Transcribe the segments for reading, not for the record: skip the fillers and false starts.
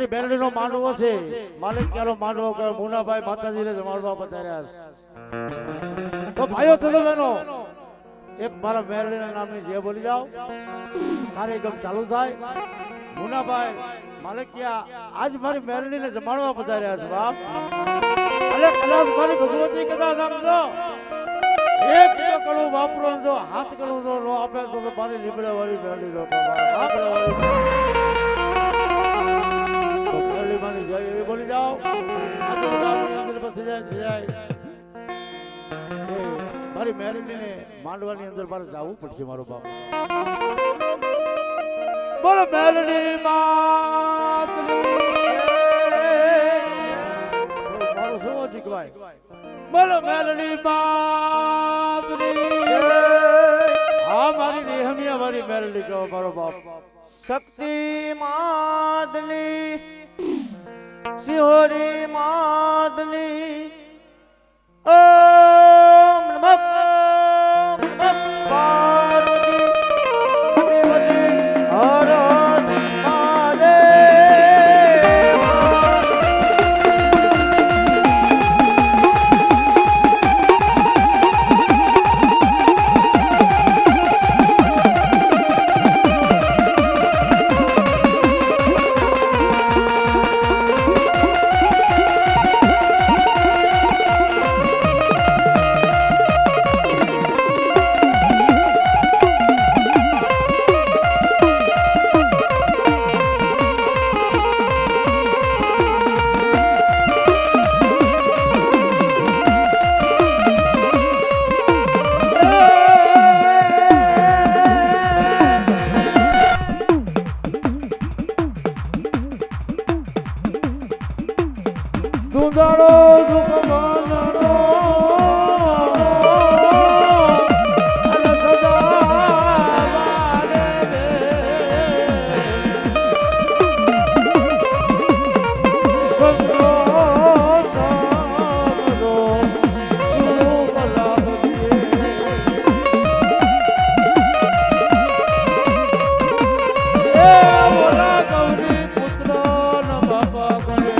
મારી બેરડીનો માંડવો છે, માલિક ક્યારો માંડવો કે મુનાભાઈ માતાજીને જમાડવા પધાર્યા છે. તો ભાઈઓ થતો બહેનો, એક મારા બેરડીના નામની જે બોલી જાઓ, કાર્યક્રમ ચાલુ થાય. મુનાભાઈ માલિકિયા આજ મારી બેરડીને જમાડવા પધાર્યા છે બાપ. અને કદાચ મારી ભગવતી કદાચ સમજો એક કળું વાપરો, જો હાથ કળું નો આપે તો મારી લીમડા વાળી બેરડી નો બોલી જાઓ. મારી મેરડીને માંડવાની અંદર મારે જવું પડશે મારો બાપ. બોલો મેરડી માતની મારું શું શીખવાય. બોલો મેરડી માતની. હા મારી રેહમિયા મારી મેરડી કહો મારો બાપ. શક્તિ માદની સિંહોરી માદની ઓમ નમઃ પાર્વતી હર દુંદાળો દુઃખ માનડો અને સદા વારે રે. સદો સમરો સુખ લાભ દિયે. એ ઓલા ગૌરી પુત્ર ન બાપા કરે.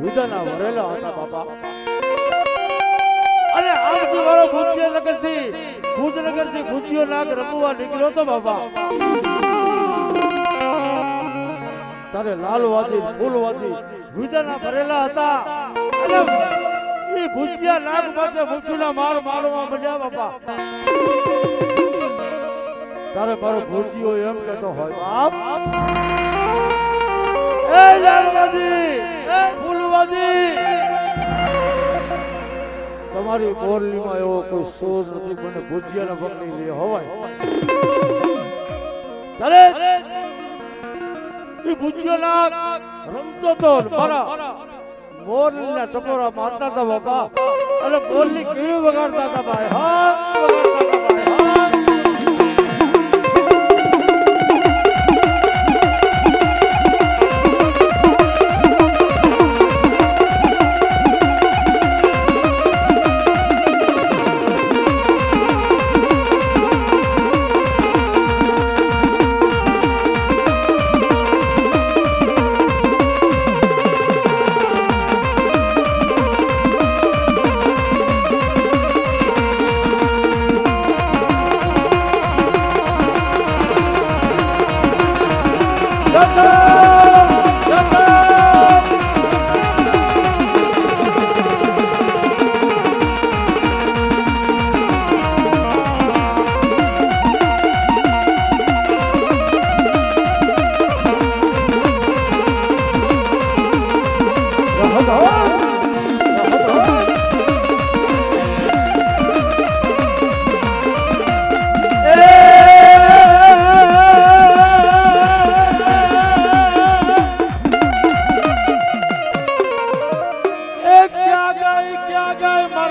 વિધાના વરેલા હતા બાપા. અને આમથી વાળો ભુજનગરથી ભુજિયો નાગ રમવા નીકળ્યો તો બાપા. તારે લાલવાદી ફૂલવાદી વિધાના ભરેલા હતા. અને એ ભુજિયા નાગ પાસે ભૂસુના માર મારવા મળ્યા બાપા. તારે મારો ભુજિયો એમ કહેતો હોય બાપ, એ લાલવાદી એ ફૂલવાદી, તમારી બોરલીમાં એવો કોઈ સોર નથી મને ભુજિયાને પકડી લે હોવાય. તારે એ ભુજિયો નાગ રમતો તો મારા મોરલીના ટપોરા મારતા હતા બાપા. અને બોરલી કેવી વગાડતા હતા ભાઈ. હા વગાડતા હતા ભાઈ. હા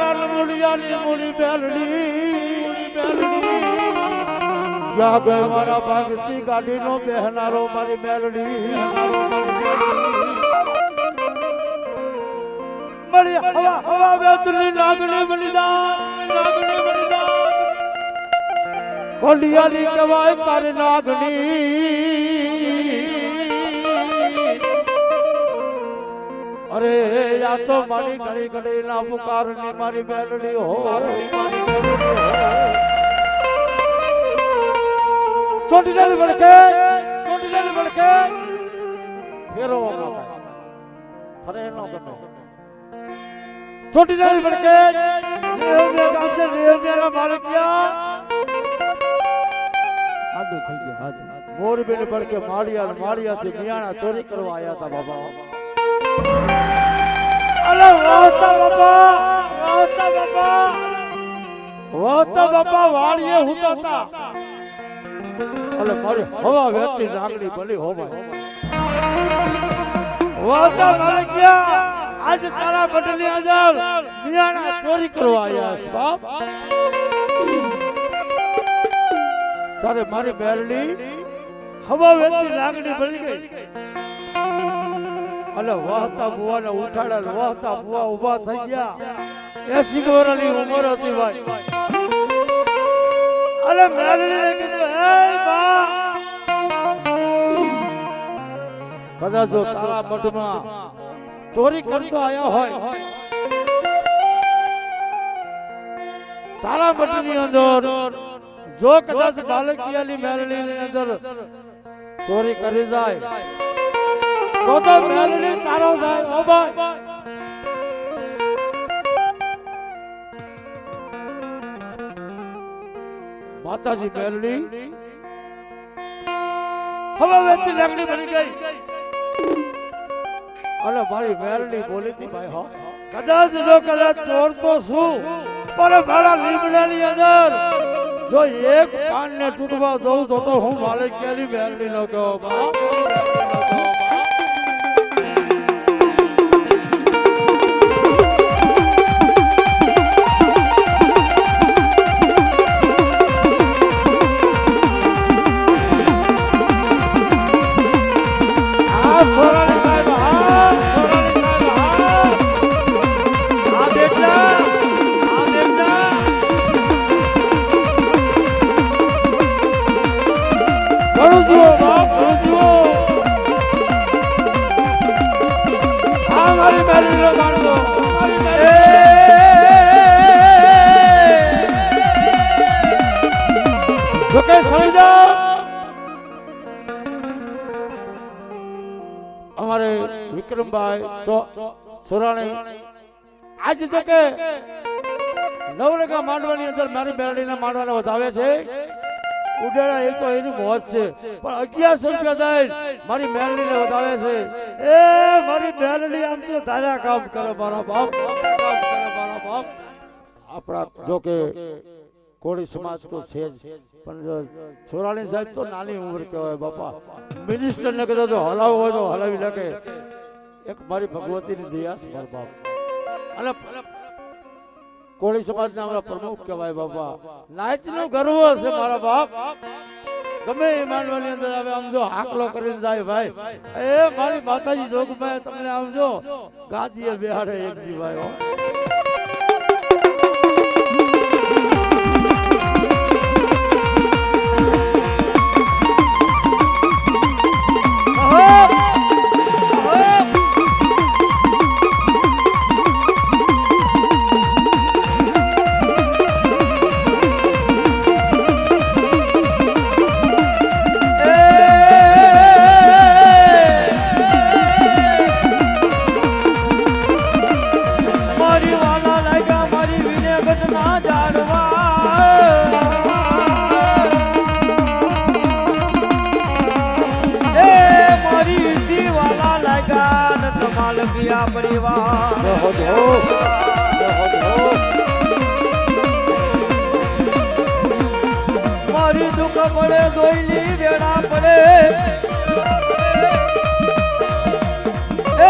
મારા રમુડિયાની મૂડી બેલડી લાગે મારા ભાગતી ગાડીનો બેહનારો મારી મેલડી મળી હવા વેતની લાગણી બલિદાન કોલિયાની કવાય તારી નાગણી અરે યા તો મારી ઘડી ઘડી ના પુકારની મારી મેલડી હો ચોટીલાની વળકે ફેરો ફરે નો ગમે ચોટીલાની વળકે રેવડિયા માલિકિયા આદુ થઈ ગયા આદુ મોરબી ને વળકે માળિયા થી મિયાણા ચોરી કરવા આયા હતા બાબા અલે વાતા બાપા વાળીએ હુતા અલે મારી હવા વેતી નાગડી ભલી હો ભાઈ વાતા માલિકિયા આજ તારા બટની અંદર મિયાણા ચોરી કરવા આયા છે બાપ તારે મારી બેરડી હવા વેતી નાગડી ભલી ગઈ અલે વાહતા બુવાને ઉઠાડ્યા વાહતા બુવા ઊભા થઈ ગયા 80 વર્ષની ઉંમર હતી ભાઈ અલે મેલડીને કીધું હે બા કદાચ જો તારા મઠમાં ચોરી કરતો આયો હોય તારા મઠની અંદર જો કદાચ બાલકિયાની મેલડીની અંદર ચોરી કરી જાય તો મેલડી તારો થાય ઓ ભાઈ માતાજી મેલડી હવે વેતી લાગણી બની ગઈ અને મારી મેલડી બોલી હતી ભાઈ હો કદાચ ચોર તો શું પણ મારા લીમડાની અંદર જો એક કાનને તૂટવા દઉં તો હું માલિકિયાની મેલડી નો કહો બાપ અમારે વિક્રમભાઈ સોરાણી આજ તો કે નવરંગા માંડવાની અંદર મારી મેલડીના માંડવાને વધાવે છે ઉડાડા એ તો એની મોજ છે પણ 1100 રૂપિયા દઈ મારી મેલડીને વધાવે છે એ મારી મેલડી આમ તો ધારા કામ કરે મારા બાપ આપણા જો કે કોળી સમાજ તો છે જ પણ સોરાણી સાહેબ તો નાની ઉંમર કહેવાય બાપા મિનિસ્ટર ને કદાચ હલાવવો હોય તો હલાવી નાખે એક મારી ભગવતીની દયા છે મારા બાપ અને કોળી સમાજના અમારા પ્રમુખ કહેવાય બાપા નાચનો ગર્વ છે મારા બાપ ગમે એ માનવાની અંદર આવે આમ જો હાકલો કરીને જાય ભાઈ એ મારી માતાજી જોગમાં તમને આમ જો ગાદીએ બેહાડે એક દી ભાઈ મારી દુઃખ પડે દોઈલી વેડા પડે એ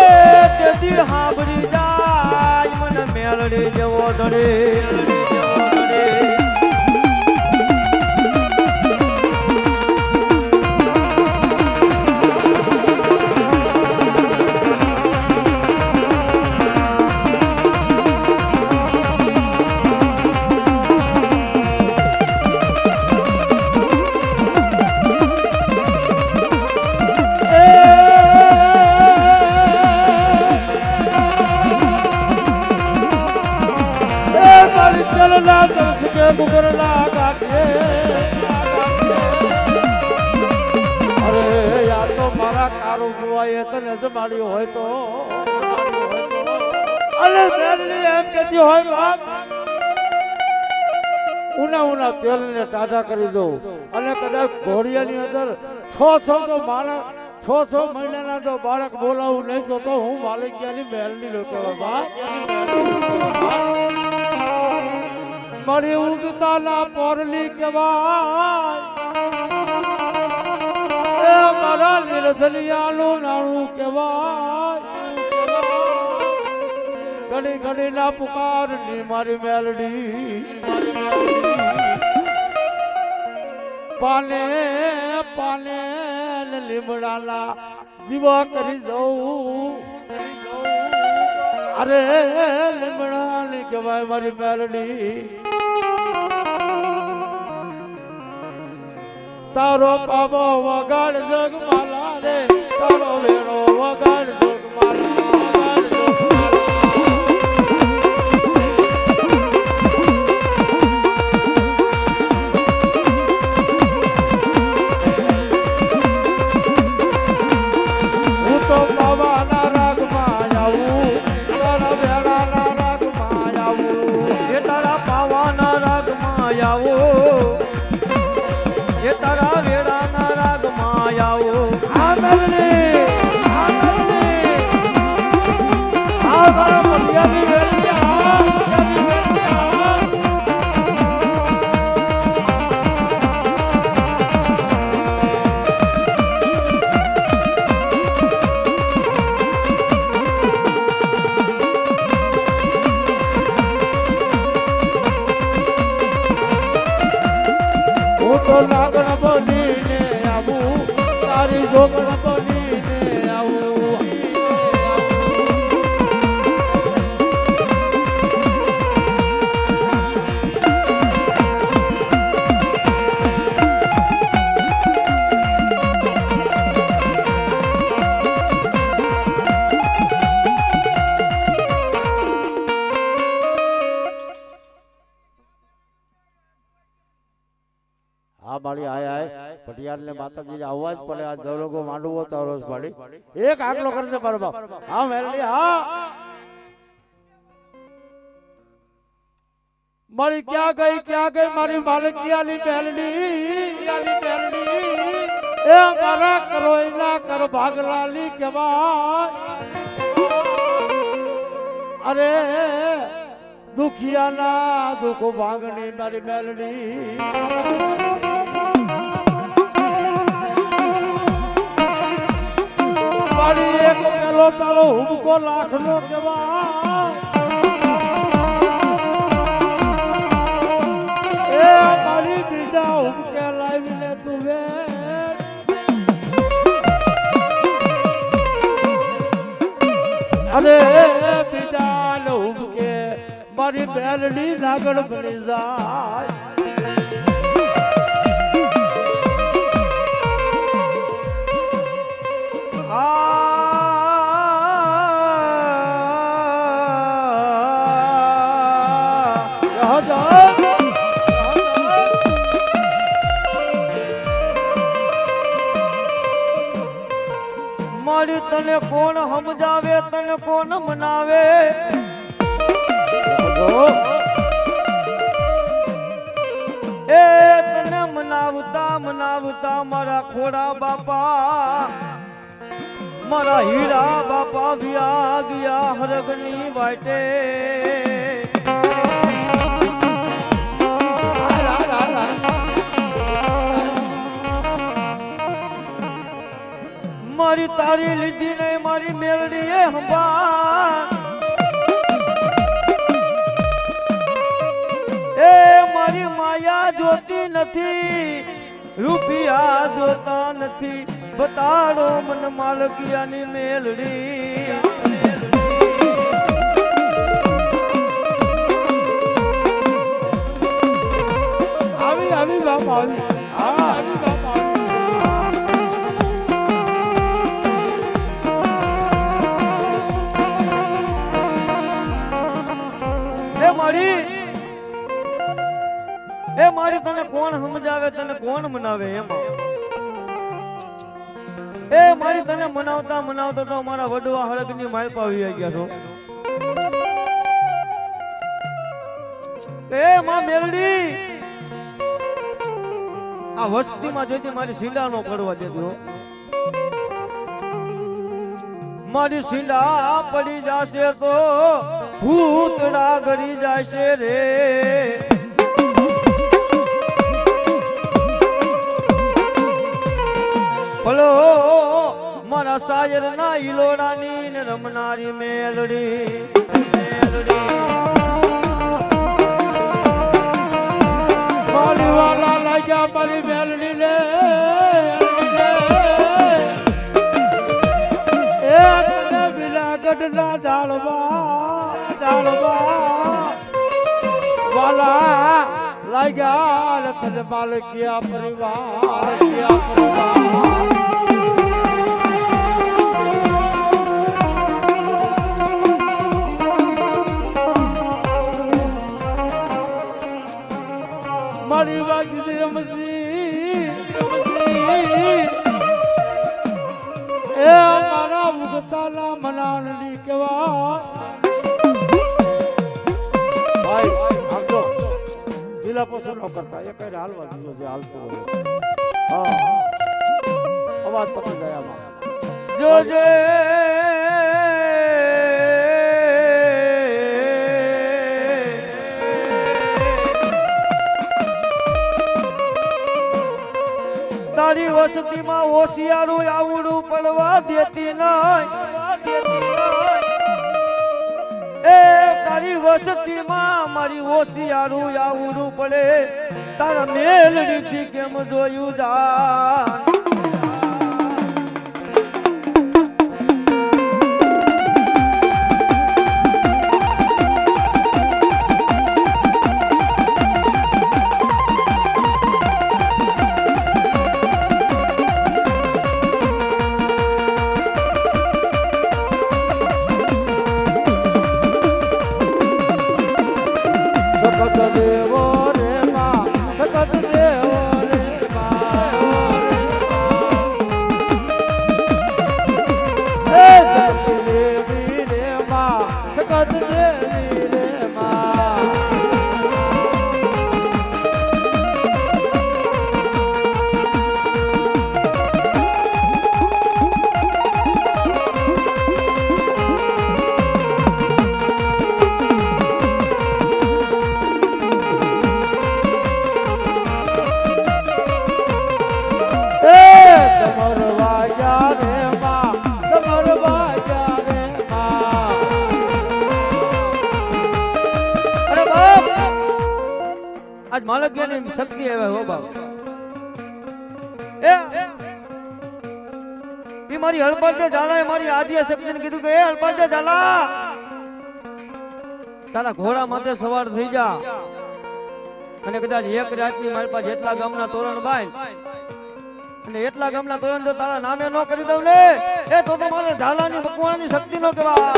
તેથી હાંભળી જાય મને મેલડી જેવો ધડે ચલના દર્શ કે મુગરના ગાંઠે અરે યાર તો મારા કારો ગુવાએ તને જમાડ્યો હોય તો અરે મેરલી એમ કહેતી હોય બાપ ઉના તેલને ટાઢા કરી દઉં અને કદાચ ઘોડિયાની અંદર છ તો માણસ 6 મહિનાના તો બાળક બોલાવું નહીં તો હું માલિકિયાની મેરલી લોકો બાપ મારી ઉગતાના પોરલી કહેવાય એ મારા નિર્ધનિયાનું નાણું કહેવાય ઘડી ના પુકારની મારી મેલડી પાને લીમડાના દીવા કરી દઉં અરે લીમડાની કહેવાય મારી મેલડી તારો પાવો વગાડ જગમાલા રે તારો વેણો વગાડ જગમાલા હું તો પાવાના રાગમાં આવું તારા વેણાના રાગમાં આવું એ તારા પાવાના રાગમાં આવો એ તારા વેળાના રાગમાં આવો આ મેલડી આ મારા મલિયાની વેલડી આ મલિયાની વેલડી હું તો નાગણ બનીને આવું તારી જોગણ બનીને આવું હા માળી આય પટિયાર ને માતાજી આવવા જ પડે આ દરોગો માંડવો તારો પાડી એક આકલો કરી દે મારો બાપ હા મેલડી હા મારી ક્યાં ગઈ મારી માલિકિયાની મેલડી એ મારા કરોઈના કર ભાગલાલી કહેવાય અરે દુખિયાના દુખો ભાગણી મારી મેલડી એક પેલો તારો હુમકો લાખનો કહેવાય એ મારી બીજા હુમકે લાવીને તું વેર અરે બીજા ને હુમકે મારી બેલડી નાગણ બની જાય મારી તને કોણ સમજાવે તને કોણ મનાવે એ તને મનાવતા મારા ખોડા બાપા મારા હીરા બાપા વ્યા ગયા હરગની વાટે મારી તારી લીધી નહીં મારી મેલડી એ હંભા માયા જોતી નથી, રૂપિયા જોતા નથી, બતાડો મન માલકિયાની મેલડી. આવી બાપા આવી. હા આવી બાપા આવી. એ મારી તને કોણ સમજાવે, તને કોણ મનાવે એમાં. એ મારી તને મનાવતા મનાવતા તો અમારા વડવા હળગની માલપા આવી ગયા છો. એ માં મેલડી આ વસ્તીમાં જોઈતી મારી સીંડા નો પડવા દેજો. મારી સીંડા પડી જાશે તો ભૂતડા ગરી જાશે રે. ભલો મારા શાયર ના ઈલોડાની ને રમનારી મેલડી. મારી વાલા લાગ્યા મારી મેલડી ને ગઢના ઝાડવા વાલા લાગ્યા તને માલકિયા પરિવાર. મારી વાગી રમતી એ મારા મુગતાના મનાનની કેવા. ભાઈ આમ તો જિલ્લા પોષણ નો કરતા એ કઈ હાલવા દીધો છે હાલતો. હા અવાજ પકડી ગયા જોજે તારી વસતીમાં હોશિયારું આવડું પડવા દેતી નહીં. એ તારી વસતીમાં મારી હોશિયારું આવડું પડે, તારા મેલડીથી કેમ જોયું જા. આજ માલકિયાની શક્તિ આવે હો બાપ. એ મારી હળપળજે ઝાલા મારી આદ્ય શક્તિને કીધું કે એ હળપળજે ઝાલા તારા ઘોડા માથે સવાર થઈ જા અને કદાચ એક રાતની મારી પાસે જેટલા ગામના તોરણ બાંધ અને એટલા ગામના તોરણ જો તારા નામે ન કરી દઉં ને એ તો મારે ઝાલાની ભગવાનની શક્તિ નો કહેવાય.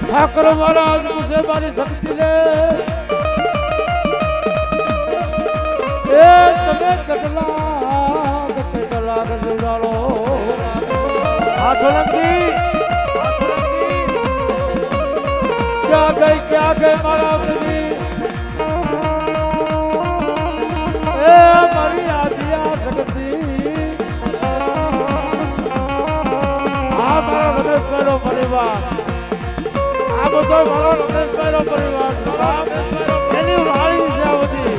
ઠાકર મહારાજ પૂછે મારી શક્તિ ને એ તમે કેટલા ગજડાલો આ સોલંકી રાખે મારા પ્રભુ એ મારી આદિયા શક્તિ આ મારો રમેશભાઈ નો પરિવાર આ બધો મારો રમેશભાઈ નો પરિવાર એની વાળી છે આ બધી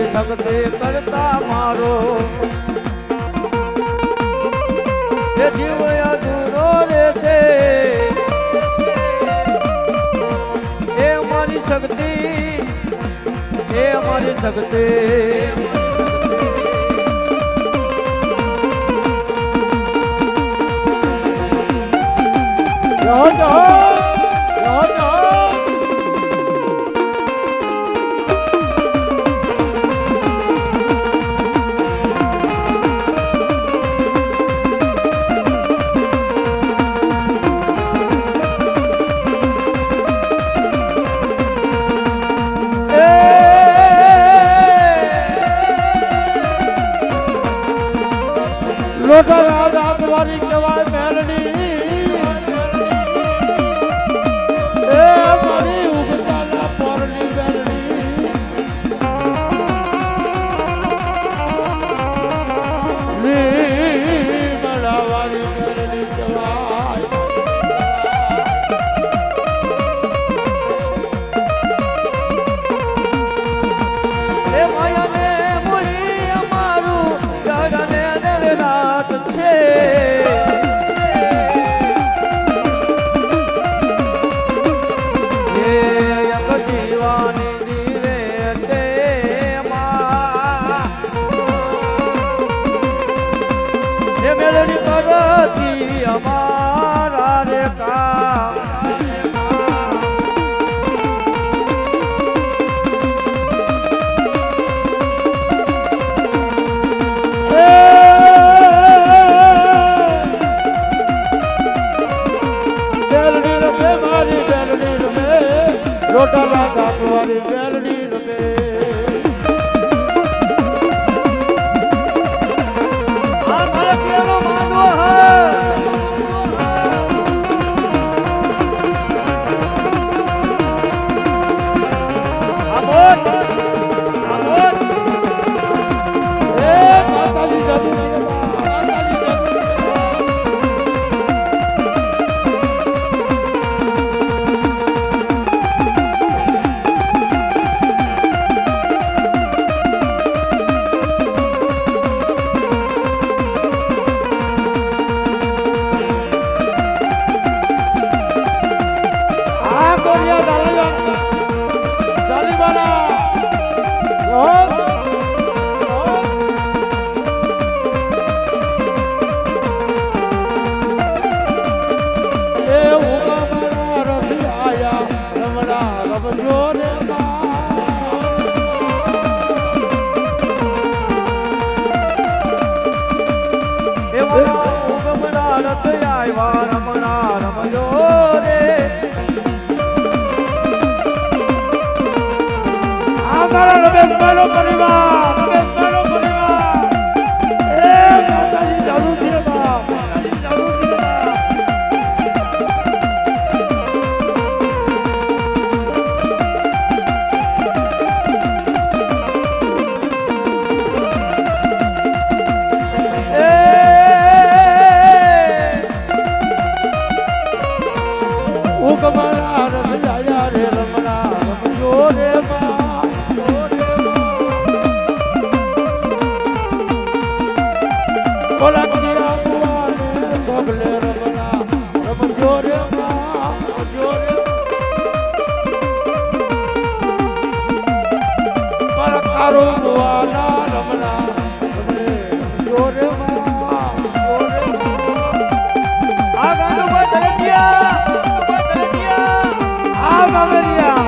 શક્તિ કરતા મારો એ જીવ અધૂરો રહેશે એ મારી શક્તિ એ મારી શક્તિ લોટા રાજ આદવારી કહેવાય મેલડી એ મારી ઉગતાના પરણી મેલડી લીમડાવાળી મેલડી કહેવાય એ માયાને મોરી અમારું જગને રાત છે એ એક જીવાની દીવે તે એ મેળવી કરતી અમારા રે કામ લોટા રાજ આદવારી મેલડી રમે આ મારા પિયાનો માંડવો એ માતાજી જાદુ માતાજી જાદુ મારા રમેશભાઈનો પરિવાર રમેશભાઈનો પરિવાર એ માતાજી જાદુ છે બાપ માતાજી જાદુ છે બાપ ઉગમણા રસ જાયા રે રમણા રમજો રે બા બોલા કિરા કુવાને સોગલે રમણા રમજો રે બા રમજો રે મારા કારો કુવાના રમણા રમજો રે બા રમજો રે આ ગાનું પર ધરતિયા આ બાબરિયા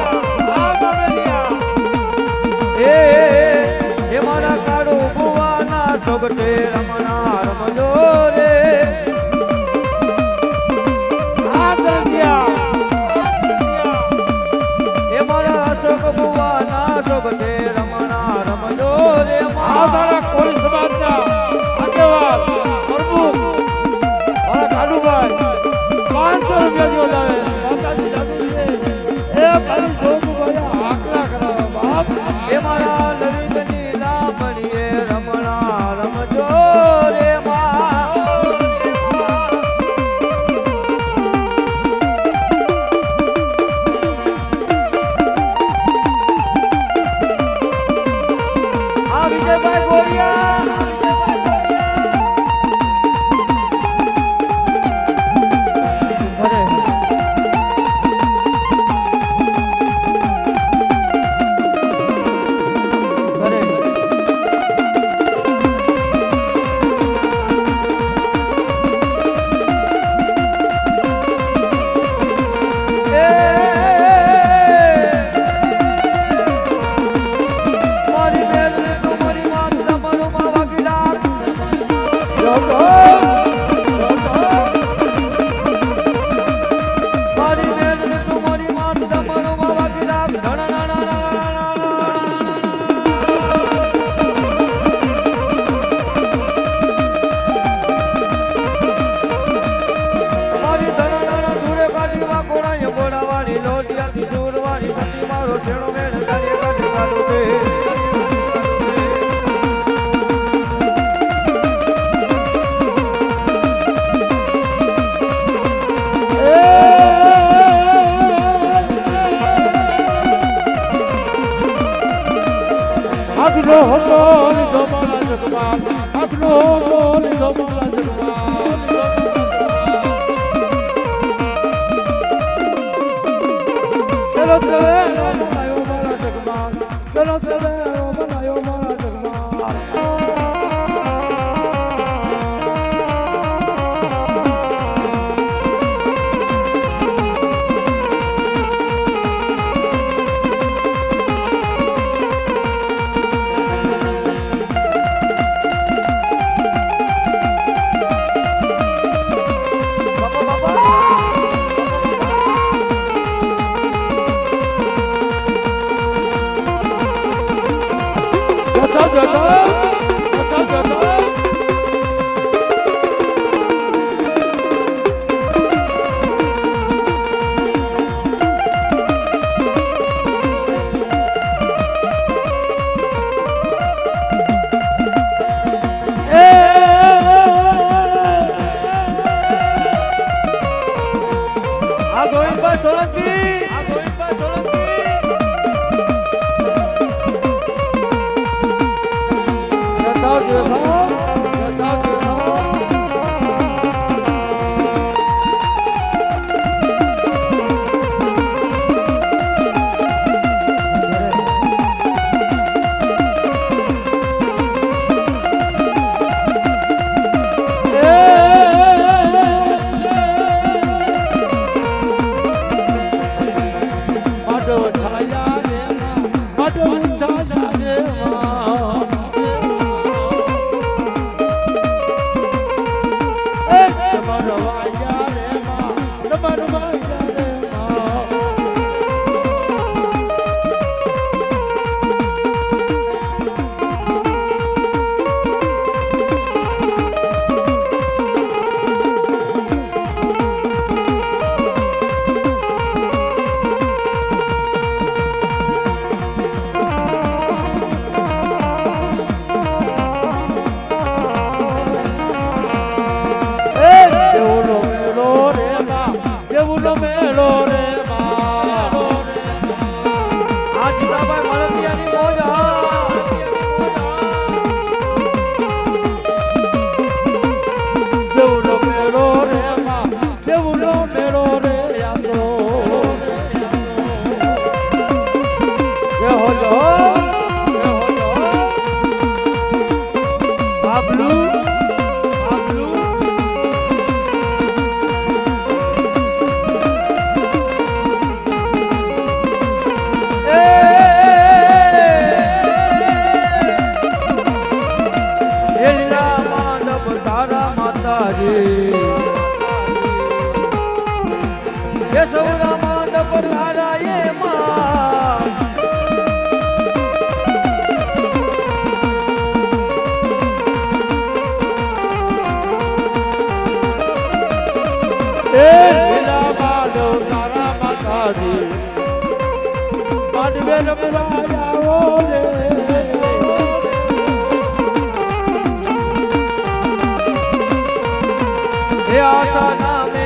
ખાલી જોગ ભાઈ આકલા કરાવે બાપ એ મારા લવિંગની લામણીએ રમણા રમજો રે માં આ વિજયભાઈ ગોરિયા આગલો હતો લીધો મારા જગમાં આગલો હતો લીધો મારા જગમાં ચલો ચલો બનાયો મારા જગમાં ચલો ચલો બનાયો મારા જગમાં હાડી બેન આવો રે હે આશા નામે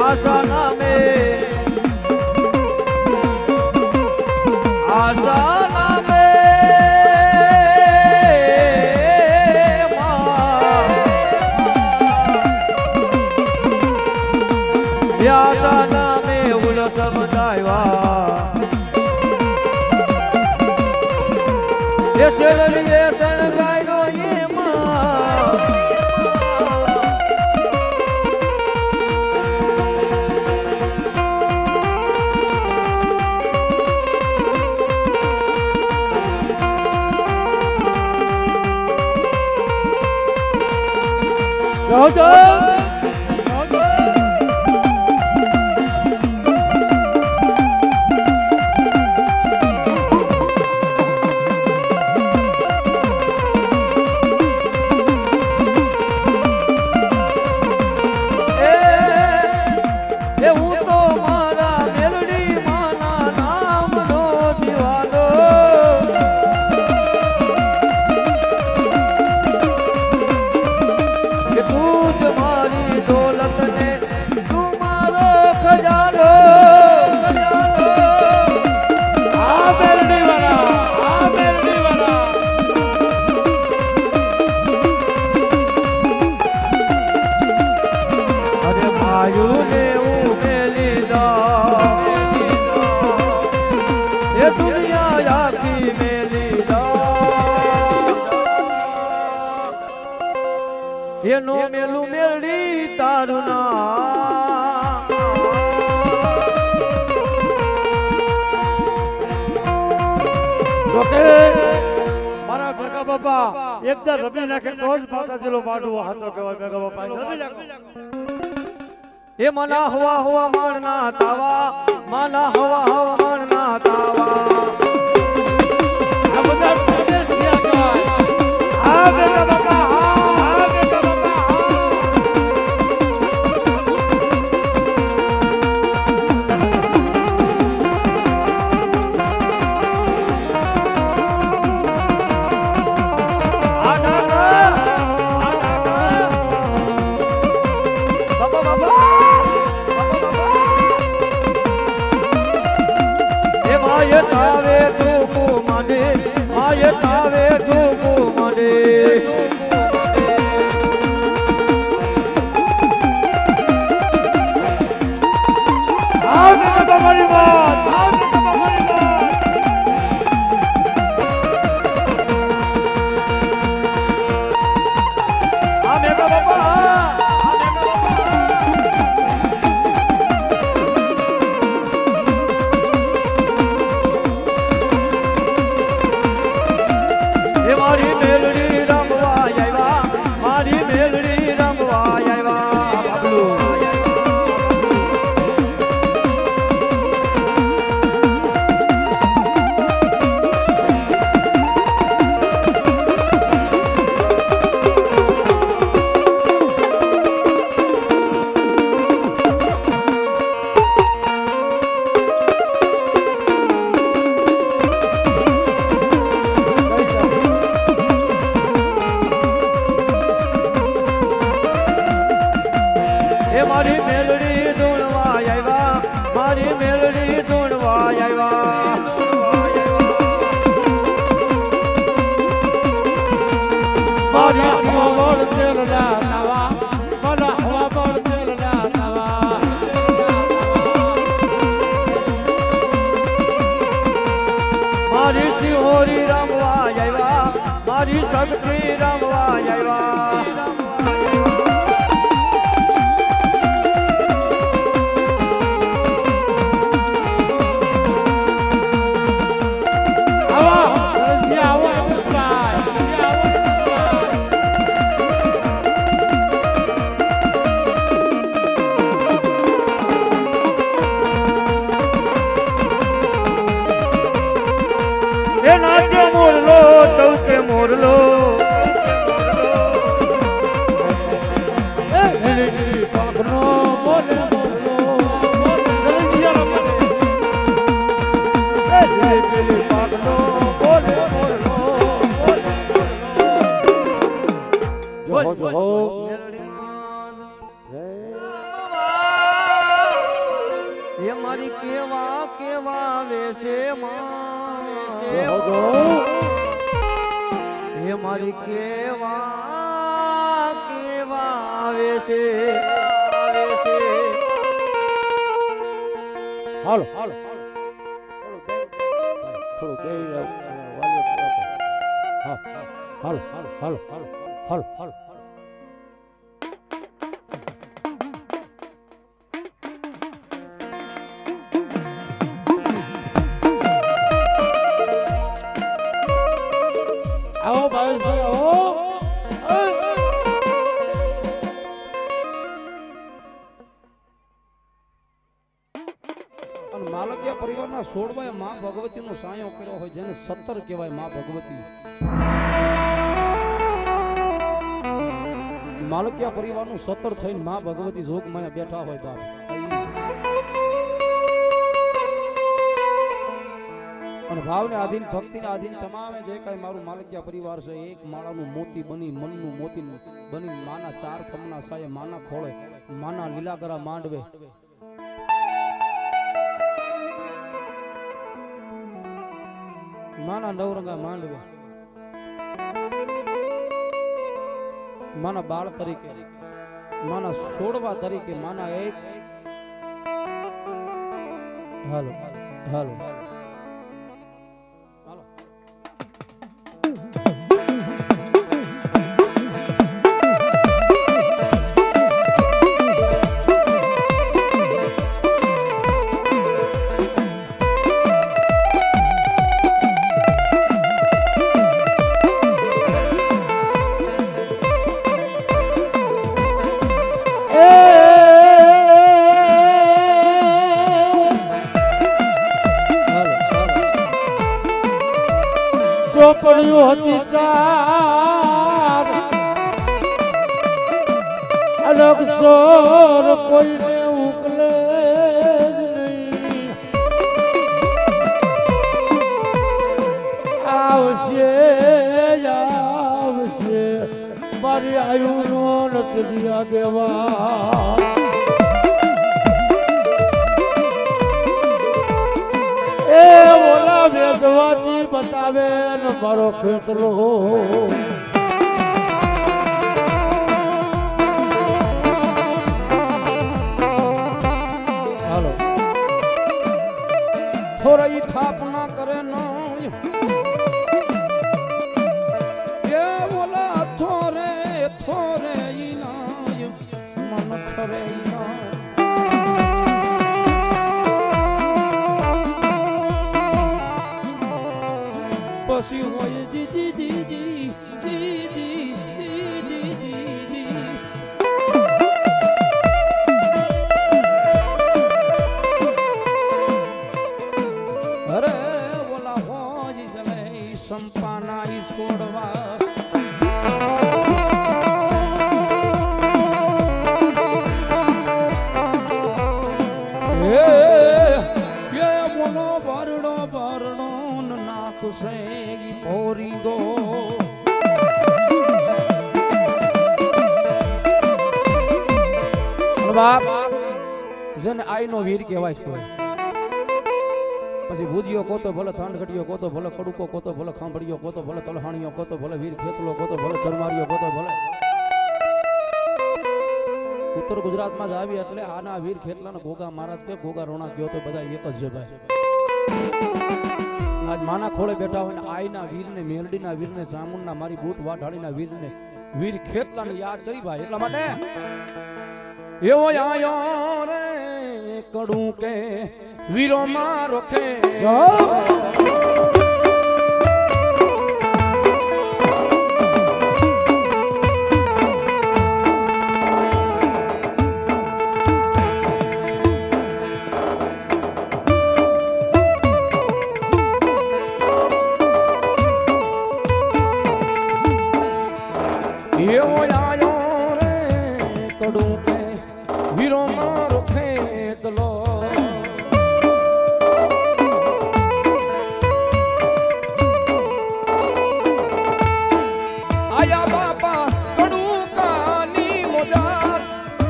આશા નામે આશા નામે આશા નામે ઉલસ બધાવ્યા એ શેરલીએ શણગાર્યો એમાં એનો મેલું મેળી તારું નામ મારા ભેગા બાપા એકદમ રમી નાખે તો જ માતાજીનો માંડવો હાથો કહેવાય ભેગા બાપા રમી નાખે એ મના હવા હવા માણના તાવા મના હવા હવા માણના તાવા આ બધા પ્રદેશ થયા કહેવાય આ ભેગા બાપા તાવે ઠોકો મને આય તાવે ઠોકો મને આ તમારી વાત તમારી વાત આ મેગા બાપા મારી મેલડી રમવા આવ્યા મારી મેલડી રમવા આવ્યા બાબલુ મારી મેલડી ધૂણવા આવ્યા મારી મેલડી ધૂણવા આવ્યા મારી હવા બોલ તેલ ના નવા મારા હવા બોલ તેલ ના નવા મારી સિંહોરી રમવા આવ્યા મારી શક્તિ રમવા આવ્યા એ નાચે મોરલો ચૌકે મોરલો પગનો બોલે બોલો બોલે કેવા વેશે હે મારી કેવા વેશે હાલો હાલો થોડું બે હા હાલો હાલો હાલો હાલો હાલો હાલો આવો ભાવેશભાઈ આવો અને માલકિયા પરિવારના 16 માં ભગવતીનો સાયો કર્યો હોય જેને 17 કહેવાય માં ભગવતી. માલકિયા પરિવારનું 17 થઈને માં ભગવતી જોગમાં બેઠા હોય બાપ. અને ભાવને આધીન ભક્તિને આધીન તમામે જે કાંઈ મારું માલકિયા પરિવાર છે એક માળાનું મોતી બની મનનું મોતી બની માના 4 થમના સાયે માના ખોળે માના લીલાગરા માંડવે માના નવરંગા માંડવે માના બાળ તરીકે માના છોડવા તરીકે માના એક હાલો હાલો ચોપડિયું હતી ચાર અલગ સોર કોઈને ઉકલે જ નહીં આવશે આવશે મારી આયુનો નથી દિયા દેવા એ બોલા વેદવાથી બતાવે ને મારો ખેતરો હાલો થોડી થાપના કરે નો એ બોલા થોરે થોરે ઈના મન થોરે ઈના પછી હોય જી જી જી જી જી જી જી અરે બોલા હોય જલે સંપાના ઈ છોડવા એ બોલો બારડો બારડો નાખશે ઈ પોરી ગો બાપ જેને આઈનો વીર કહેવાય છે પછી ભૂજિયો કોતો ભલે થાંડગઢિયો કોતો ભલે કડુકો કોતો ભલે ખાંભળિયો કોતો ભલે તલહાણીયો કોતો ભલે વીર ખેતલો કોતો ભલે ચરમારીયો કોતો ભલે ઉત્તર ગુજરાતમાં જ આવી એટલે આના વીર ખેતલાના ગોગા મહારાજ કે ગોગા રોણા કયો તો બધા એક જ છે ભાઈ. આજ માના ખોળે બેઠા હોય ને આઈના વીરને મેલડીના વીરને જામુનના મારી બૂટ વાઢાળીના વીરને વીર ખેતલાને યાદ કરી ભાઈ એટલા માટે એવો આયો રે કડું કે વીરો મારો ખે એવો આયો રે કડું કે વીરો મારો ખેતલો આયા બાપા કડું કાની મોજાર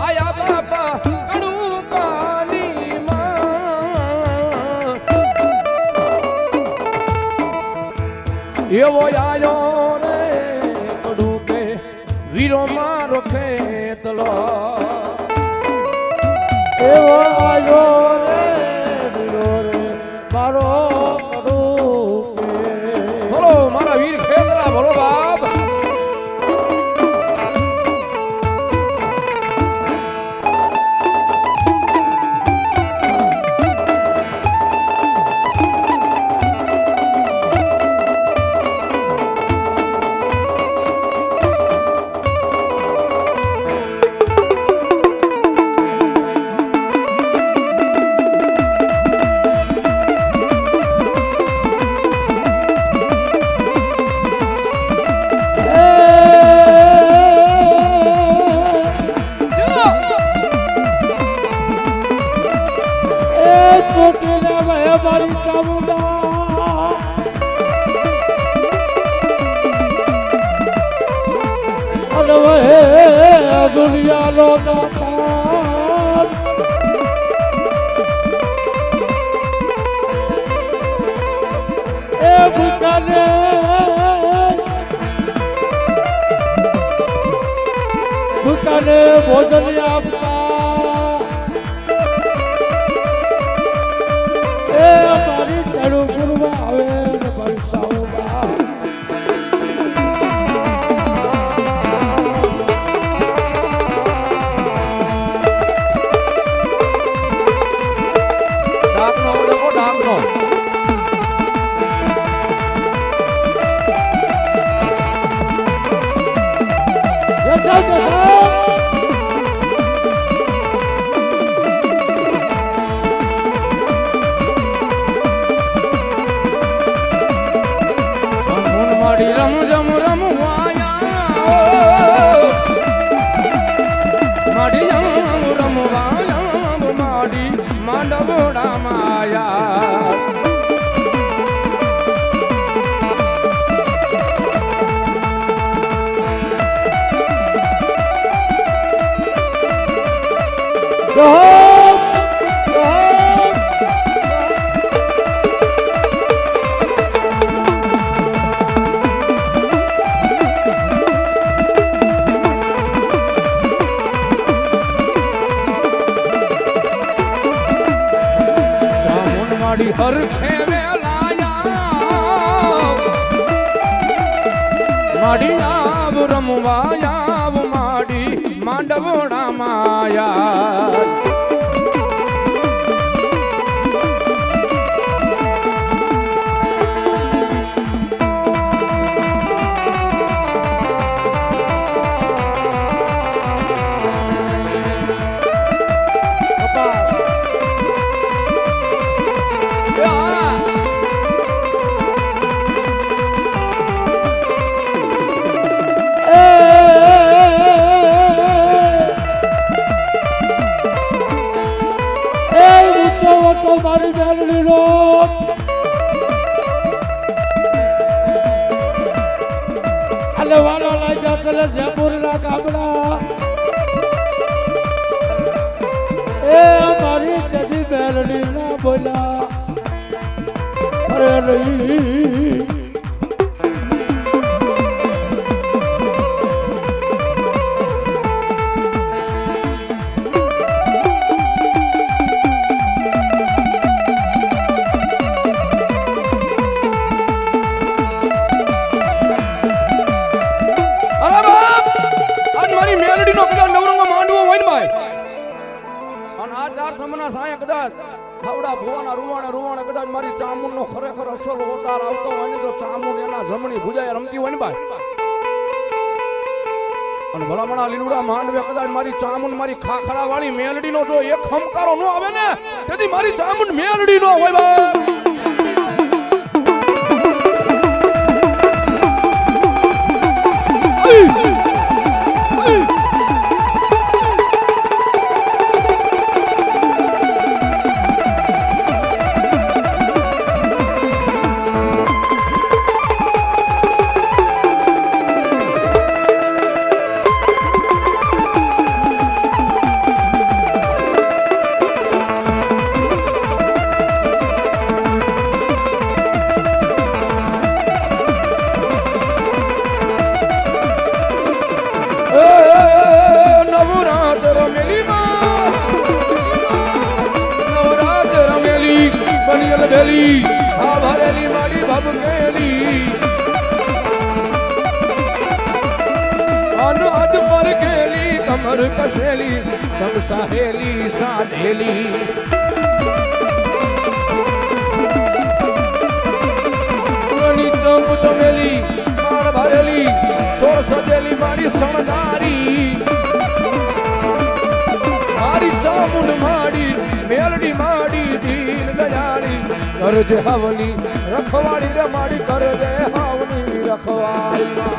આયા બાપા કડું કાની માં એવો આયો રે કડું કે વીરો મારો ખેતલો એવો આયો રે વીરો રે મારો કડું કે. બોલો મારા વીર ખેતલા બોલો બાપ દુનિયા લો દાતા એ ભૂતાને ભોજન આપતા એ મારી ચડું ગુરવા આવે ને બરસાવવા માંડવડા માયા હરખે વેલાયા માડી આવ રમવાયા માડી માંડવડા માયા મારી બેલડી નો અને વાલો લઈ જતો જયપુર ના ગામડા એ મારી જદી બેલડી ના બોલા અરે નહીં કદાચ મારી ચામુંડ નો ખરેખર અસલ અવતાર આવતો હોય ને તો ચામુંડ એના જમણી ભુજાએ રમતી હોય ને ભાઈ અને ભલામણા લીલુડા માંડવે કદાચ મારી ચામુંડ મારી ખાખરા વાળી મેલડી નો જો એક ખમકારો નો આવે ને તેથી મારી ચામુંડ મેલડી નો હોય ભાઈ આ ભરેલી મારી ભબકેલી અનહદ પર ગેલી કમર કસેલી સંગ સાહેલી સાધેલી ચમેલી માર ભરેલી સોળ સજેલી મારી સણસારી મારી ચામુંડ માડી મેલડી માડી દીન દયાળી કરજે હવની રખવાળી રે માડી કરજે હવની રખવાળી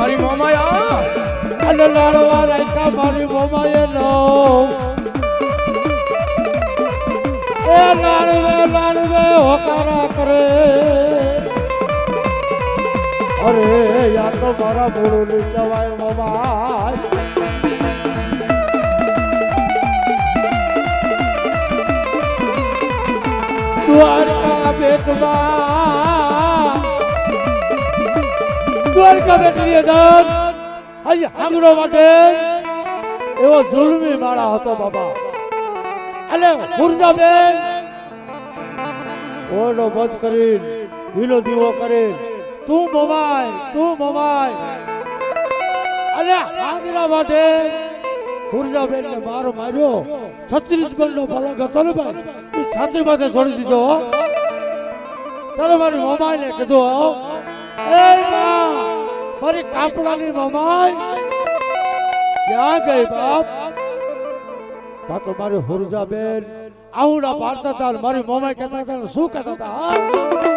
મારી મોમાયા અને લાડવા રાખ્યા મારી મોમાએ નો એ લાડવે હોકારા કરે અરે યાર તો મારા બોલું નહીં કહેવાય મોમા દ્વારકા બેટમાં દ્વારકા બેટની અંદર આજે હાંગડો માટે એવો જુલમી માળા હતો બાબા અને ખુરજાબેન ઓરડો બંધ કરી ધીલો દીવો કરી તું મમાય અને હાંગડા માટે ખુરજાબેન ને મારો માર્યો 36 ગણનો ફલક હતો ને ભાઈ એ છાતી માથે છોડી દીધો તારે મારી મમાઈ ને કીધું એ માં મારી કાપડાની મમાઈ ક્યાં ગઈ બાપ તો મારી હુરજાબેન આવડા પાડતા હતા મારી મમાઈ કહેતા હતા શું કહેતા હતા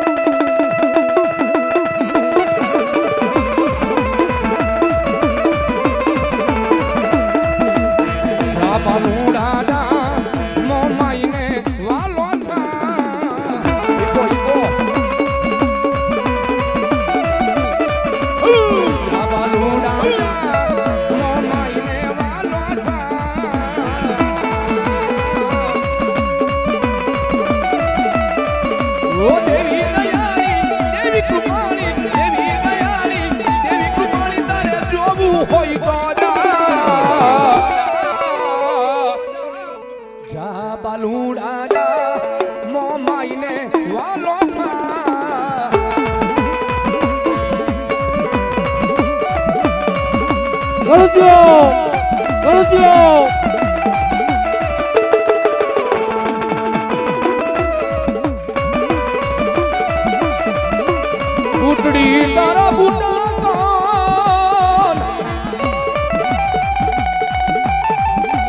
બુટડી તારા બુટા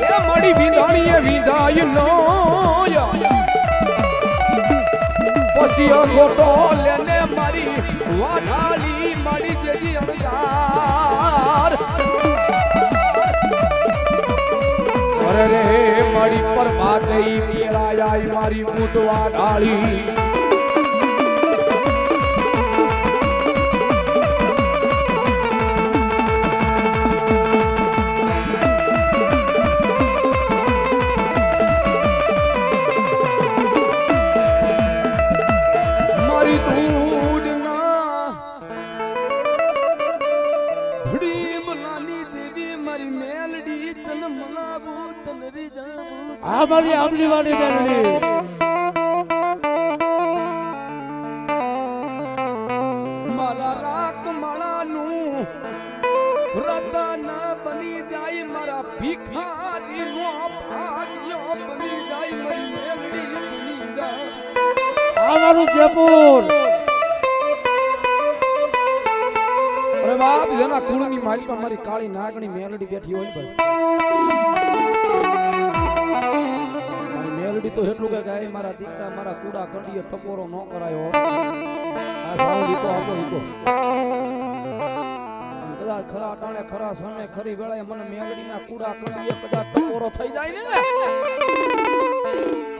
એ મળી વિંધાણીએ વિંધાય નો પછી ગોટો લેને મારી વાઢાલી મળી જેજી અણગાર અરે રે મારી પર બાદઈ મેળાયા મારી બુટ વાઢાલી આ મારી આમલી વાળી મેલડી મારા રાત માળાનું રતન બની જાય મારા ભિખારીનો ભાગ્ય બની જાય મારી મેલડી બની જાય આ મારું જયપુર અરે બાપ જેના કુળની મારી પર મારી કાળી નાગણી મેલડી બેઠી હોય ભાઈ મેલડી તો એટલું કે ગાય મારા દીકરા મારા કુડા કંડીએ ટકોરો ન કરાયો આ સાવ દીકો આપો ઈકો કદાચ ખરા ટાણે ખરા સમય ખરી વેળાએ મને મેલડીના કુડા કંડીએ કદાચ ટકોરો થઈ જાય ને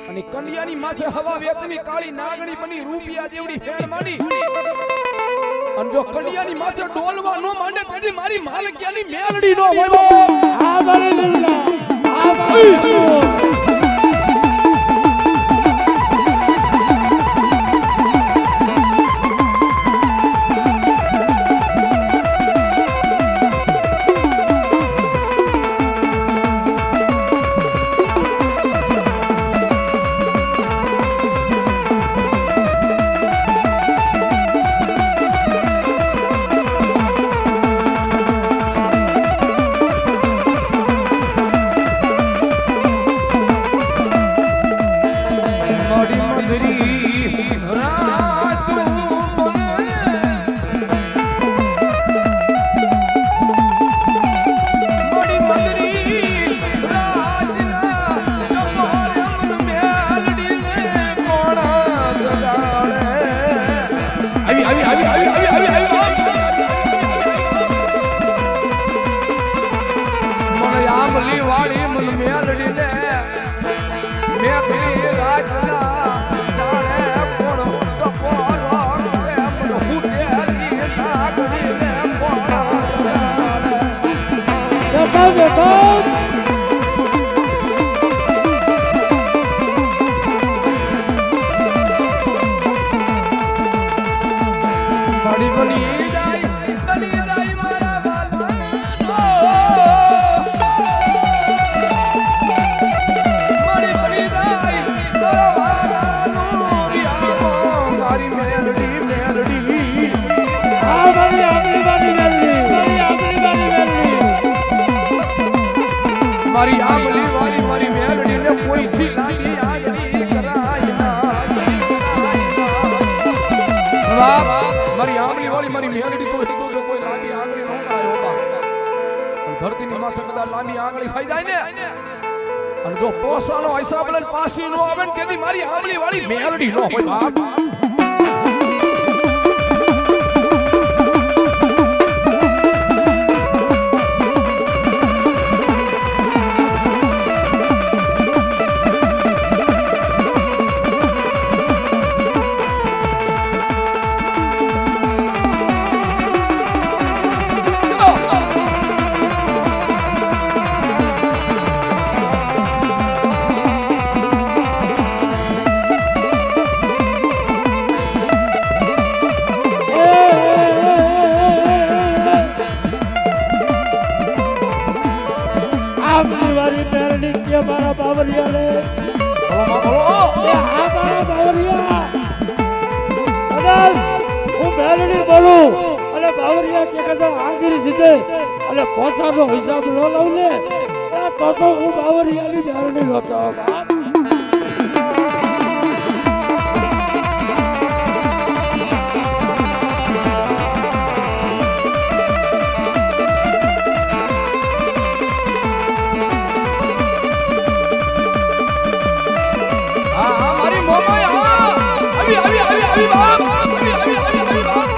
અને કંડિયાની માથે હવા વેતની કાળી નાગણી બની રૂપિયા જેવડી ફેણ માંડી અને જો કંડિયાની માથે ડોલવા નો માંડે તેથી મારી માલકિયાની મેલડી નો હોય આ મારી લીલા આ મારી જયપુર મારી આમલી વાળી મારી મેલડી ને કોઈ થી લાગી આગી કરાય ના મારી આમલી વાળી મારી મેલડી તો કોઈ લાગી આગી ન કરાય હોતા ધરતીની માથે કદાચ લાંબી આંગળી ખાઈ જાય ને અને જો પોસાનો હિસાબ લઈને પાછી નો આવે ને તેથી મારી આમલી વાળી મેલડી નો હોય બાપ પોતાનો હિસાબ ન લઉં ને તો હું બાવરિયાની મેલડી નહોતો મારી મોમાઈ આવી બાપ આવી બાપ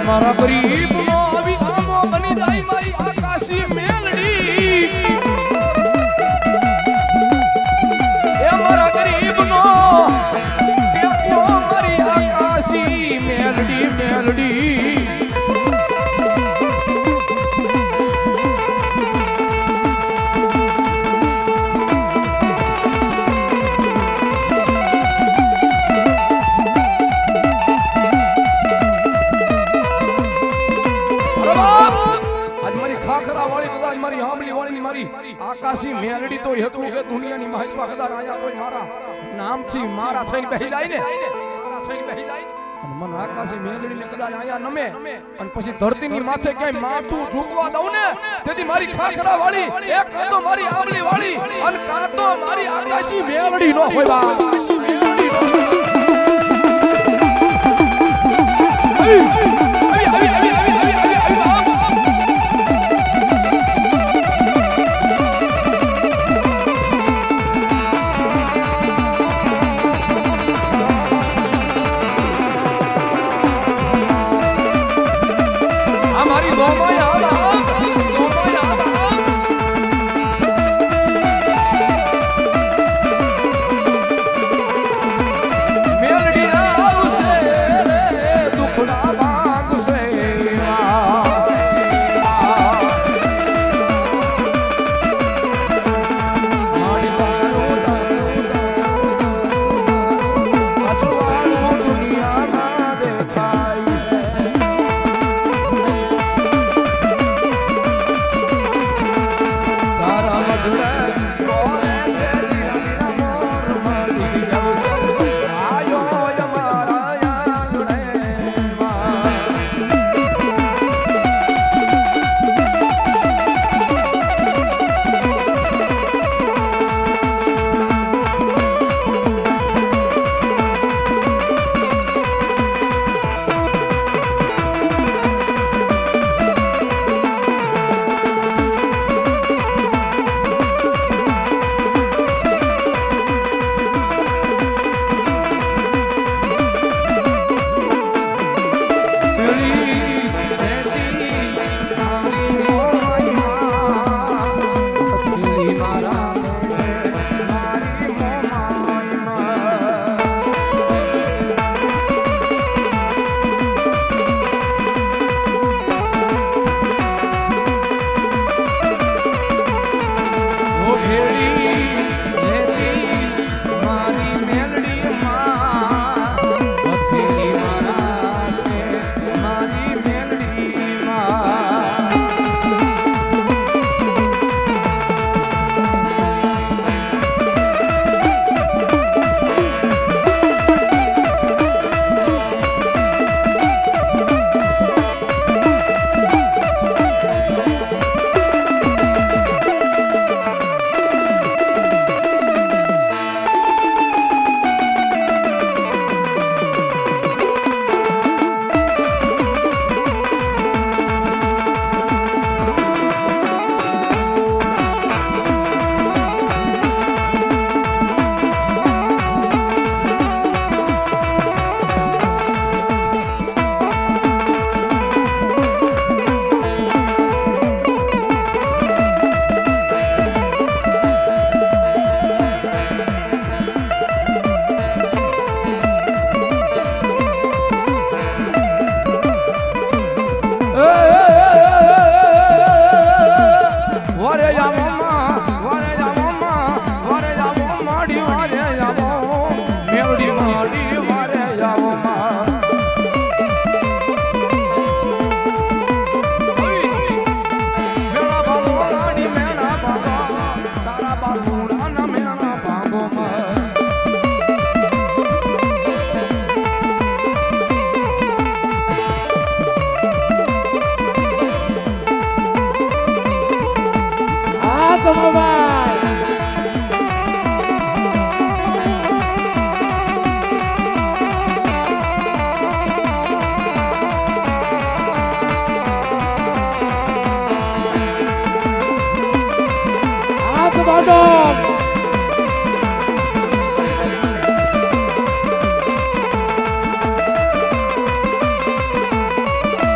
મારા ગરીબ નો આવી આમો બની જાય મારી આકાશી મેલડી એ મારા ગરીબ નો ટેકો મારી આકાશી મેલડી મેલડી તો હતું કે દુનિયાની માહિતી કદાચ આયા કોઈ મારા નામથી મારા થઈને બેહી જાય ને મારા થઈને બેહી જાય અને મન આકાશે મેલડીને કદાચ આયા નમે અને પછી ધરતીની માથે ક્યાંય માથું ઝૂકવા દઉં ને તેથી મારી ખાખરા વાળી એક કાં તો મારી આંબલી વાળી અને કાં તો મારી આકાશી મેલડી નો હોય બા આકાશી મેલડી નો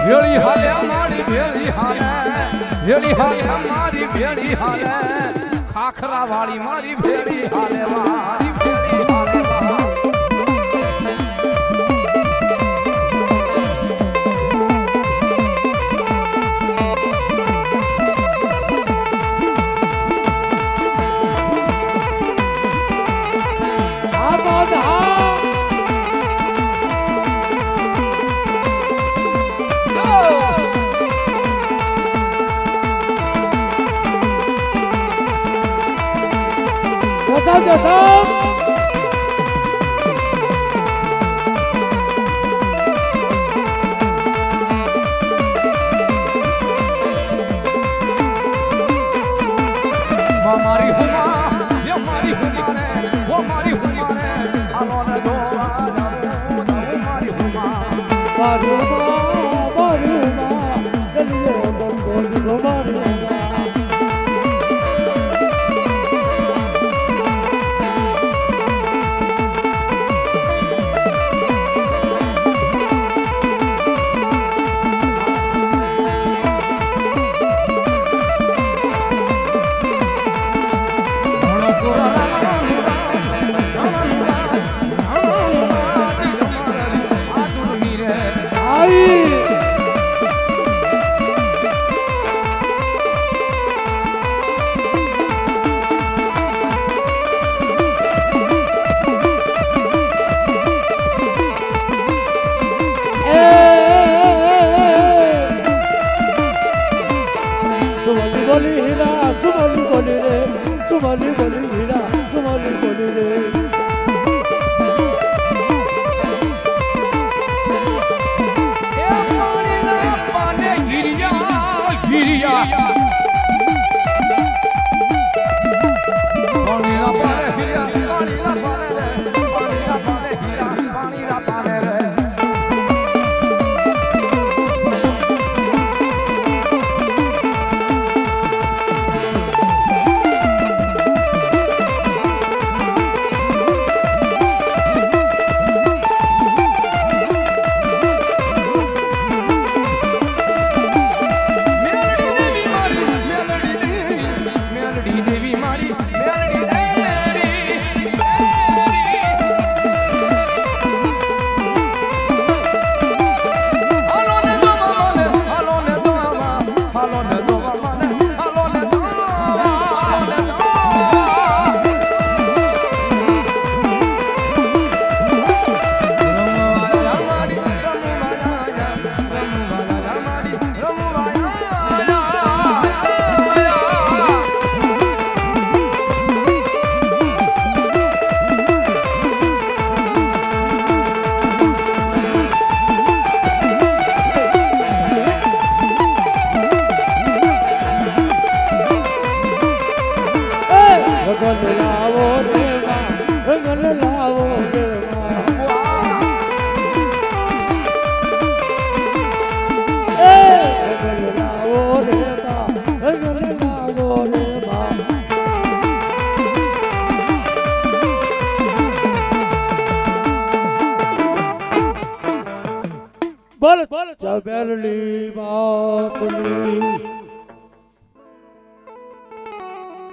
ભેળી હાલે અમારી ભેળી હાલે ભેળી હાલે અમારી ભેળી હાલે ખાખરા વાળી મારી ભેળી હાલે મારી ભેળી હાલે આવજો સાહેબ. મારી હુમા યો મારી હુમા રે ઓ મારી હુમા રે આલો ને દોવા જાઉં મારી હુમા મારું માં ગલીએ બંગો દીધો મારું બોલી હીરા સુમલી બોલી રે સુમલી બોલી હીરા સુમલી બોલી રે એ પાણીના પાને ગિરિયા ગિરિયા પાણીના પાને ગિરિયા પાણીના પાને રે પાણીના પાને ગિરિયા પાણીના પાને રે રંગલ લાવો રે રંગલ લાવો રે રંગલ લાવો રે રંગલ લાવો રે બોલ ચબેલી બાતની